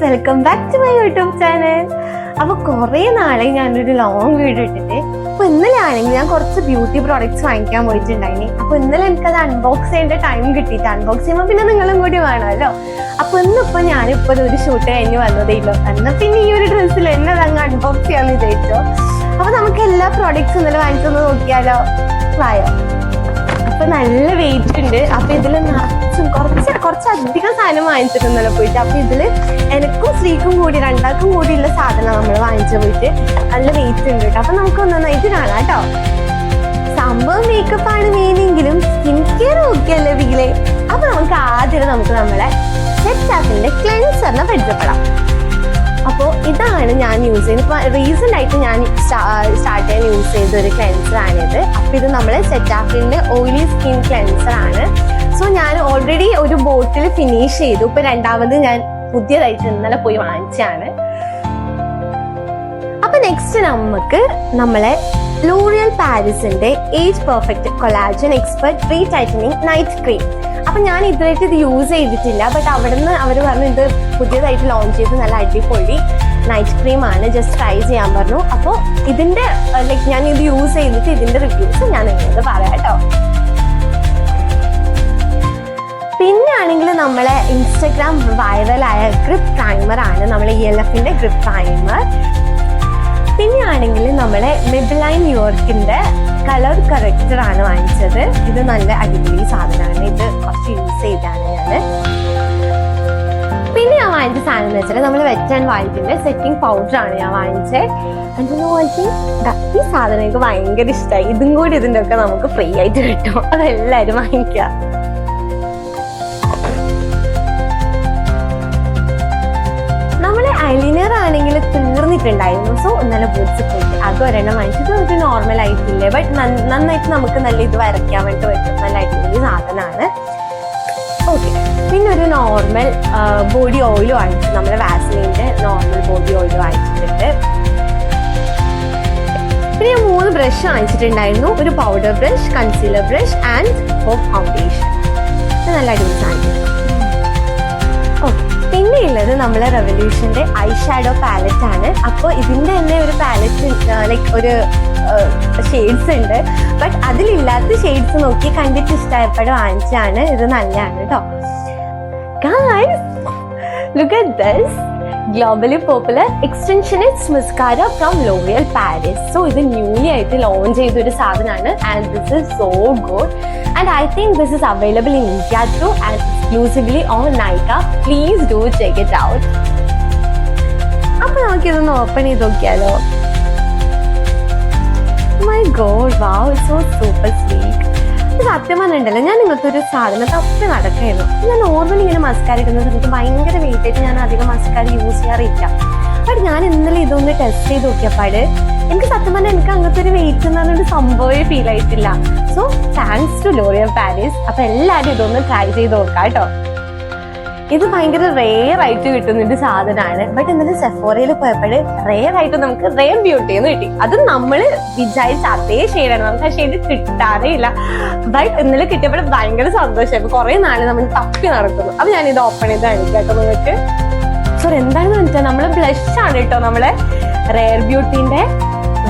Welcome back to my YouTube channel. അപ്പൊ കുറെ നാളെ ഞാനൊരു ലോങ് വീഡിയോ ഇട്ടിട്ട് അപ്പൊ ഇന്നലെ ആണെങ്കിൽ ഞാൻ കുറച്ച് ബ്യൂട്ടി പ്രോഡക്ട്സ് വാങ്ങിക്കാൻ പോയിട്ടുണ്ടായിനി. അപ്പൊ ഇന്നലെ എനിക്കത് അൺബോക്സ് ചെയ്യേണ്ട ടൈം കിട്ടിയിട്ട് അൺബോക്സ് ചെയ്യുമ്പോൾ പിന്നെ നിങ്ങളും കൂടി വേണമല്ലോ. അപ്പൊ ഞാനിപ്പോ ഒരു ഷൂട്ട് കഴിഞ്ഞ് വന്നതേ ഇല്ലോ. എന്നാ പിന്നെ ഈ ഒരു ഡ്രസ്സിൽ എന്നെ അങ്ങ് അൺബോക്സ് ചെയ്യാന്ന് വിചാരിച്ചോ. അപ്പൊ നമുക്ക് എല്ലാ പ്രോഡക്ട്സും ഇന്നലെ വാങ്ങിച്ചൊന്ന് നോക്കിയാലോ. വായോ. അപ്പൊ നല്ല വെയിറ്റ് ഉണ്ട്. അപ്പൊ ഇതിൽ നിറച്ചും കുറച്ചധികം സാധനം വാങ്ങിച്ചിട്ടുണ്ടല്ലോ പോയിട്ട്. അപ്പൊ ഇതില് എനിക്കും ശ്രീക്കും കൂടി രണ്ടാൾക്കും കൂടിയുള്ള സാധനം നമ്മൾ വാങ്ങിച്ചു പോയിട്ട് നല്ല വെയിറ്റ് ഉണ്ട് കേട്ടോ. അപ്പൊ നമുക്ക് ഒന്നായിട്ട് കാണാം കേട്ടോ. സംഭവം മേക്കപ്പ് ആണ് മെയിനെങ്കിലും സ്കിൻ കെയർ നോക്കിയല്ലേ വീലേ. അപ്പൊ നമുക്ക് ആദ്യം നമ്മളെ സെറ്റാഫിന്റെ ക്ലെൻസറിനെ പരിചയപ്പെടാം. അപ്പോൾ ഇതാണ് ഞാൻ യൂസ് ചെയ്യുന്നത്. ഇപ്പൊ റീസെന്റ് ആയിട്ട് ഞാൻ സ്റ്റാർട്ട് ചെയ്യാൻ യൂസ് ചെയ്ത ഒരു ക്ലെൻസർ ആണിത്. അപ്പൊ ഇത് നമ്മളെ സെറ്റാഫിന്റെ ഓയിലി സ്കിൻ ക്ലെൻസർ ആണ്. സോ ഞാൻ ഓൾറെഡി ഒരു ബോട്ടിൽ ഫിനിഷ് ചെയ്തു. ഇപ്പൊ രണ്ടാമത് ഞാൻ പുതിയതായിട്ട് ഇന്നലെ പോയി വാങ്ങിച്ചാണ്. അപ്പൊ നെക്സ്റ്റ് നമുക്ക് നമ്മളെ ലോറിയൽ പാരീസിന്റെ age perfect collagen expert pre tightening night cream. അപ്പൊ ഞാൻ ഇതുവരെയായിട്ട് ഇത് യൂസ് ചെയ്തിട്ടില്ല. ബട്ട് അവിടുന്ന് അവർ പറഞ്ഞു ഇത് പുതിയതായിട്ട് ലോഞ്ച് ചെയ്ത് നല്ല അടിപൊളി നൈറ്റ് ക്രീം ആണ്, ജസ്റ്റ് ട്രൈ ചെയ്യാൻ പറഞ്ഞു. അപ്പോൾ ഇതിന്റെ ഞാൻ ഇത് യൂസ് ചെയ്തിട്ട് ഇതിന്റെ റിവ്യൂസ് ഞാൻ നിങ്ങളോട് പറയാം കേട്ടോ. പിന്നെ ആണെങ്കിൽ നമ്മളെ ഇൻസ്റ്റഗ്രാം വൈറലായ ഗ്രിപ്പ് പ്രൈമർ ആണ്, നമ്മളെ ELFന്റെ ഗ്രിപ്പ് പ്രൈമർ. പിന്നെ ആണെങ്കിൽ നമ്മളെ മെബിലൈൻ ന്യൂയോർക്കിന്റെ കളർ കറക്റ്റർ ആണ് വാങ്ങിച്ചത്. ഇത് നല്ല അടിപൊളി സാധനമാണ്. ഇത് കുറച്ച് യൂസ് ചെയ്താണ് ഞാൻ. പിന്നെ ഞാൻ വാങ്ങിച്ച സാധനം എന്ന് വെച്ചാൽ നമ്മൾ വെറ്റ് ആൻഡ് വൈൽഡിന്റെ സെറ്റിംഗ് പൗഡർ ആണ് ഞാൻ വാങ്ങിച്ചത്. ഈ സാധനം എനിക്ക് ഭയങ്കര ഇഷ്ടമായി. ഇതും കൂടി ഇതിന്റെ ഒക്കെ നമുക്ക് ഫ്രീ ആയിട്ട് കിട്ടും. അതെല്ലാവരും വാങ്ങിക്കുക. ഐലൈനർ ആണെങ്കിൽ തീർന്നിട്ടുണ്ടായിരുന്നു. സോ ഇന്നലെ ബൂട്ട്സ് പോയിട്ട് അത് ഒരെണ്ണം വാങ്ങിച്ചത് ഒരു നോർമൽ ആയിട്ടില്ലേ. ബട്ട് നന്നായിട്ട് നമുക്ക് നല്ല ഇത് വരയ്ക്കാൻ വേണ്ടി പറ്റും. നല്ല അടിപൊളി സാധനമാണ്. ഓക്കെ. പിന്നെ ഒരു നോർമൽ ബോഡി ഓയിൽ വാങ്ങിച്ചു. നമ്മുടെ വാസലിന്റെ നോർമൽ ബോഡി ഓയിൽ വാങ്ങിച്ചിട്ടുണ്ട്. പിന്നെ ഞാൻ 3 ബ്രഷ് വാങ്ങിച്ചിട്ടുണ്ടായിരുന്നു. ഒരു powder brush, concealer brush and foundation. നല്ല അടിപൊളി സാധനം. ഓക്കെ. പിന്നെ ഉള്ളത് നമ്മളെ റെവല്യൂഷന്റെ ഐ ഷാഡോ പാലറ്റ് ആണ്. അപ്പോൾ ഇതിന്റെ തന്നെ ഒരു പാലറ്റ് ഒരു ഷെയ്ഡ്സ് ഉണ്ട്. ബട്ട് അതിലില്ലാത്ത ഷെയ്ഡ്സ് നോക്കി കണ്ടിട്ട് ഇഷ്ടമായപ്പോഴും വാങ്ങിച്ചാണ്. ഇത് നല്ലതാണ് കേട്ടോ. Guys, look at this globally popular extensionist mascara from L'Oreal Paris. So ഇത് ന്യൂലി ആയിട്ട് ലോഞ്ച് ചെയ്ത ഒരു സാധനമാണ്. And this is so good. And I think this is available in India too and exclusively on Nykaa. Please do check it out. അപ്പോൾ നമുക്കിതൊന്ന് open ചെയ്ത് നോക്കിയാലോ. My God, wow, it's so super sweet. ഇത് സത്യം പറഞ്ഞിട്ടുണ്ടല്ലോ, ഞാൻ ഇങ്ങനത്തെ ഒരു സാധനം തപ്പി നടക്കായിരുന്നു. ഞാൻ നോർമലി ഇങ്ങനെ മസ്കാര ഇടുന്ന സമയത്ത് ഭയങ്കര വെയിറ്റ് ആയിട്ട് ഞാൻ അധികം മസ്കാര യൂസ് ചെയ്യാറില്ല. ബട്ട് ഞാൻ ഇന്നലെ ഇതൊന്ന് ടെസ്റ്റ് ചെയ്ത് നോക്കിയപ്പാട് എനിക്ക് സത്യം പറഞ്ഞാൽ എനിക്ക് അങ്ങനത്തെ ഒരു വെയിറ്റ് എന്ന് പറഞ്ഞൊരു സംഭവമേ ഫീൽ ആയിട്ടില്ല. So thanks to L'Oreal Paris. അപ്പൊ എല്ലാവരും ഇതൊന്ന് ട്രൈ ചെയ്ത് നോക്കാം കേട്ടോ. ഇത് ഭയങ്കര റെയർ ആയിട്ട് കിട്ടുന്നൊരു സാധനമാണ്. ബട്ട് ഇന്നലെ സെഫോറയിൽ പോയപ്പോൾ റെയർ ആയിട്ട് നമുക്ക് റെയർ ബ്യൂട്ടി എന്ന് കിട്ടി. അത് നമ്മൾ വിചാരിച്ച അതേ ഷെയ്ഡാണ്, നമുക്ക് ആ ഷെയ്ഡ് കിട്ടാറേ ഇല്ല. ബട്ട് ഇന്നലെ കിട്ടിയപ്പോൾ ഭയങ്കര സന്തോഷമായി. കുറെ നാളെ നമ്മൾ തപ്പി നടക്കുന്നു. അപ്പൊ ഞാൻ ഇത് ഓപ്പൺ ചെയ്ത് കാണിക്കാം കേട്ടോ നിങ്ങൾക്ക്. സോ എന്താണെന്ന് വെച്ചാൽ നമ്മള് ബ്ലഷ് ആണ് കേട്ടോ, നമ്മളെ റെയർ ബ്യൂട്ടിന്റെ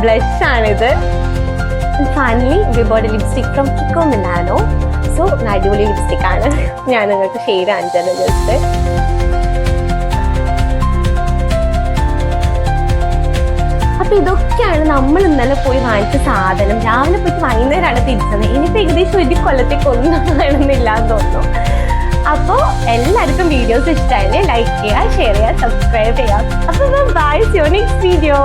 ബ്ലഷ് ആണിത്. Finally we boat lipstick from Chicco Milano. So അടിപൊളി ലിപ്സ്റ്റിക് ആണ്. ഞാൻ നിങ്ങൾക്ക് ഷെയ്ഡ് കാണിച്ചത് ജസ്റ്റ്. അപ്പൊ ഇതൊക്കെയാണ് നമ്മൾ ഇന്നലെ പോയി വാങ്ങിച്ച സാധനം. രാവിലെ പോയിട്ട് വൈകുന്നേരമാണ് തിരിച്ചത്. ഇനിയിപ്പോ ഏകദേശം 1 കൊല്ലത്തേക്ക് ഒന്നും വേണമെന്നില്ലാന്ന് തോന്നുന്നു. അപ്പോൾ എല്ലാവർക്കും വീഡിയോസ് ഇഷ്ടമായാലും ലൈക്ക് ചെയ്യുക, ഷെയർ ചെയ്യുക, സബ്സ്ക്രൈബ് ചെയ്യുക. അപ്പോൾ bye, see you next video.